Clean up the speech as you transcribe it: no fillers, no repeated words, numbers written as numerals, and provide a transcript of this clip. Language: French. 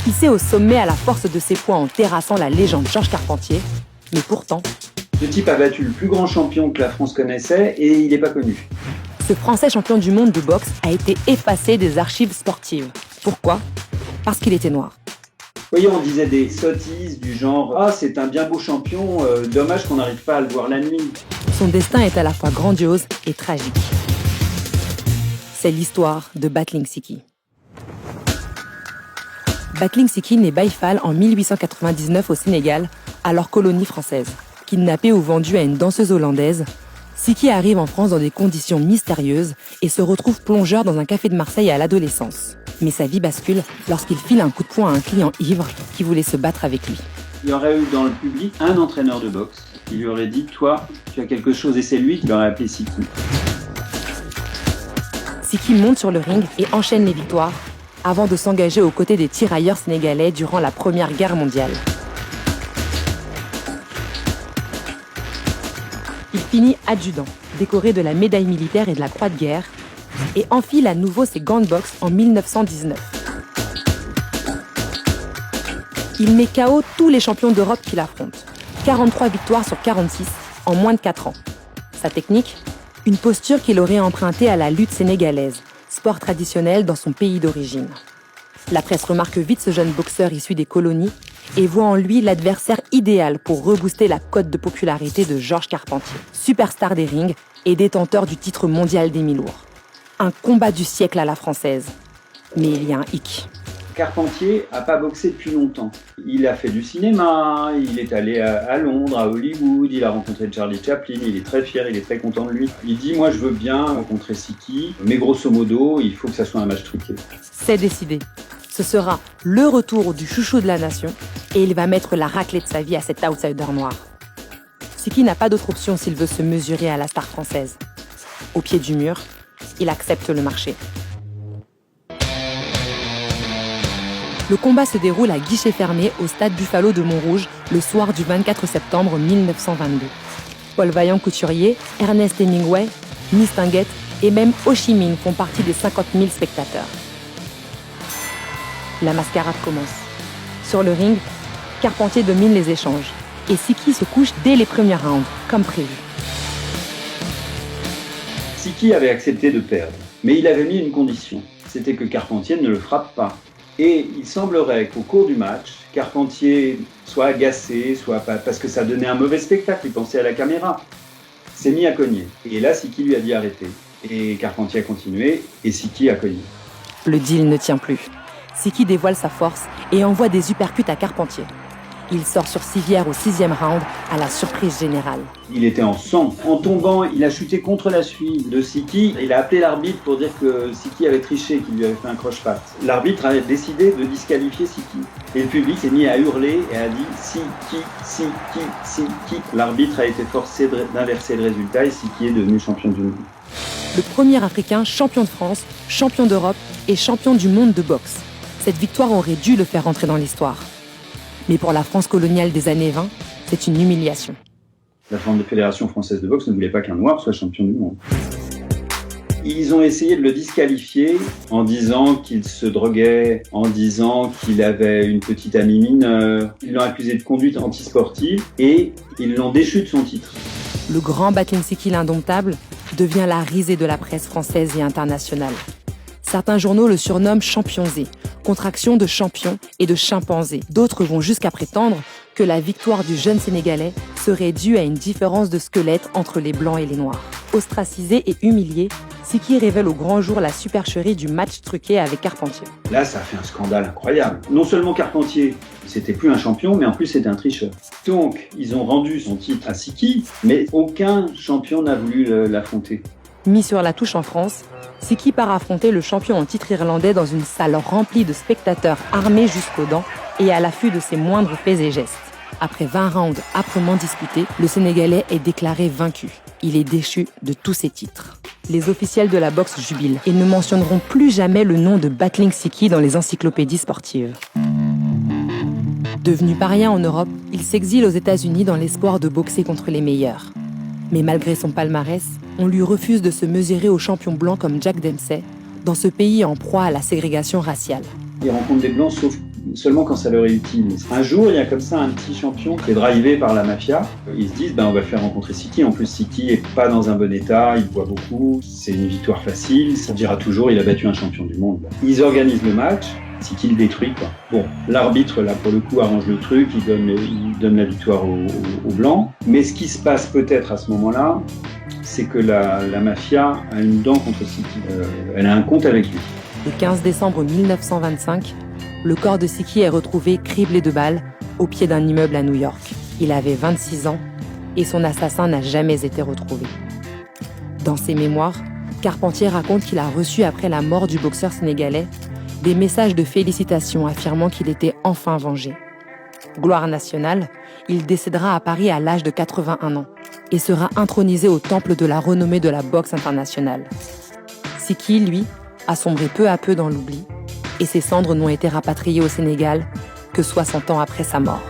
hissé au sommet à la force de ses poids en terrassant la légende Georges Carpentier. Mais pourtant, ce type a battu le plus grand champion que la France connaissait et il n'est pas connu. Ce Français champion du monde de boxe a été effacé des archives sportives. Pourquoi ? Parce qu'il était noir. Vous voyez, on disait des sottises du genre « Ah, c'est un bien beau champion, dommage qu'on n'arrive pas à le voir la nuit. » Son destin est à la fois grandiose et tragique. C'est l'histoire de Battling Siki. Battling Siki naît Baïfal en 1899 au Sénégal, alors colonie française. Kidnappé ou vendu à une danseuse hollandaise, Siki arrive en France dans des conditions mystérieuses et se retrouve plongeur dans un café de Marseille à l'adolescence. Mais sa vie bascule lorsqu'il file un coup de poing à un client ivre qui voulait se battre avec lui. Il y aurait eu dans le public un entraîneur de boxe qui lui aurait dit « Toi, tu as quelque chose » et c'est lui qui l'aurait appelé Siki. Siki monte sur le ring et enchaîne les victoires avant de s'engager aux côtés des tirailleurs sénégalais durant la Première Guerre mondiale. Il finit adjudant, décoré de la médaille militaire et de la croix de guerre, et enfile à nouveau ses gants de boxe en 1919. Il met KO tous les champions d'Europe qu'il affronte. 43 victoires sur 46 en moins de 4 ans. Sa technique ? Une posture qu'il aurait empruntée à la lutte sénégalaise, sport traditionnel dans son pays d'origine. La presse remarque vite ce jeune boxeur issu des colonies et voit en lui l'adversaire idéal pour rebooster la cote de popularité de Georges Carpentier, superstar des rings et détenteur du titre mondial des mi-lourds. Un combat du siècle à la française. Mais il y a un hic. Carpentier n'a pas boxé depuis longtemps. Il a fait du cinéma, il est allé à Londres, à Hollywood, il a rencontré Charlie Chaplin, il est très fier, il est très content de lui. Il dit « Moi, je veux bien rencontrer Siki, mais grosso modo, il faut que ça soit un match truqué. » C'est décidé. Ce sera le retour du chouchou de la nation et il va mettre la raclée de sa vie à cet outsider noir. Siki n'a pas d'autre option s'il veut se mesurer à la star française. Au pied du mur, il accepte le marché. Le combat se déroule à guichet fermé au stade Buffalo de Montrouge le soir du 24 septembre 1922. Paul Vaillant-Couturier, Ernest Hemingway, Mistinguett et même Ho Chi Minh font partie des 50 000 spectateurs. La mascarade commence. Sur le ring, Carpentier domine les échanges et Siki se couche dès les premiers rounds, comme prévu. Siki avait accepté de perdre, mais il avait mis une condition, c'était que Carpentier ne le frappe pas. Et il semblerait qu'au cours du match, Carpentier soit agacé, soit pas, parce que ça donnait un mauvais spectacle, il pensait à la caméra. S'est mis à cogner. Et là, Siki lui a dit arrêter. Et Carpentier a continué, et Siki a cogné. Le deal ne tient plus. Siki dévoile sa force et envoie des uppercuts à Carpentier. Il sort sur civière au 6e round à la surprise générale. Il était en sang. En tombant, il a chuté contre la cheville de Siki. Il a appelé l'arbitre pour dire que Siki avait triché, qu'il lui avait fait un croche-patte. L'arbitre a décidé de disqualifier Siki. Et le public s'est mis à hurler et a dit « Siki, Siki, Siki ». L'arbitre a été forcé d'inverser le résultat et Siki est devenu champion du monde. Le premier Africain champion de France, champion d'Europe et champion du monde de boxe. Cette victoire aurait dû le faire entrer dans l'histoire. Mais pour la France coloniale des années 20, c'est une humiliation. La Fédération française de boxe ne voulait pas qu'un noir soit champion du monde. Ils ont essayé de le disqualifier en disant qu'il se droguait, en disant qu'il avait une petite amie mineure. Ils l'ont accusé de conduite antisportive et ils l'ont déchu de son titre. Le grand Battling Siki l'indomptable devient la risée de la presse française et internationale. Certains journaux le surnomment Champion Z, contraction de champion et de chimpanzé. D'autres vont jusqu'à prétendre que la victoire du jeune Sénégalais serait due à une différence de squelette entre les Blancs et les Noirs. Ostracisé et humilié, Siki révèle au grand jour la supercherie du match truqué avec Carpentier. Là, ça a fait un scandale incroyable. Non seulement Carpentier, c'était plus un champion, mais en plus c'était un tricheur. Donc, ils ont rendu son titre à Siki, mais aucun champion n'a voulu l'affronter. Mis sur la touche en France, Siki part affronter le champion en titre irlandais dans une salle remplie de spectateurs armés jusqu'aux dents et à l'affût de ses moindres faits et gestes. Après 20 rounds âprement disputés, le Sénégalais est déclaré vaincu. Il est déchu de tous ses titres. Les officiels de la boxe jubilent et ne mentionneront plus jamais le nom de Battling Siki dans les encyclopédies sportives. Devenu paria en Europe, il s'exile aux États-Unis dans l'espoir de boxer contre les meilleurs. Mais malgré son palmarès, on lui refuse de se mesurer aux champions blancs comme Jack Dempsey, dans ce pays en proie à la ségrégation raciale. Il rencontre des blancs sauf seulement quand ça leur est utile. Un jour, il y a comme ça un petit champion qui est drivé par la mafia. Ils se disent, on va faire rencontrer Siki. En plus, Siki est pas dans un bon état, il boit beaucoup, c'est une victoire facile. Ça dira toujours, il a battu un champion du monde. Ils organisent le match. Siki le détruit, quoi. Bon, l'arbitre, là, pour le coup, arrange le truc, il donne la victoire aux Blancs. Mais ce qui se passe peut-être à ce moment-là, c'est que la mafia a une dent contre Siki. Elle a un compte avec lui. Le 15 décembre 1925, le corps de Siki est retrouvé criblé de balles au pied d'un immeuble à New York. Il avait 26 ans et son assassin n'a jamais été retrouvé. Dans ses mémoires, Carpentier raconte qu'il a reçu après la mort du boxeur sénégalais des messages de félicitations affirmant qu'il était enfin vengé. Gloire nationale, il décédera à Paris à l'âge de 81 ans et sera intronisé au temple de la renommée de la boxe internationale. Siki, lui, a sombré peu à peu dans l'oubli et ses cendres n'ont été rapatriées au Sénégal que 60 ans après sa mort.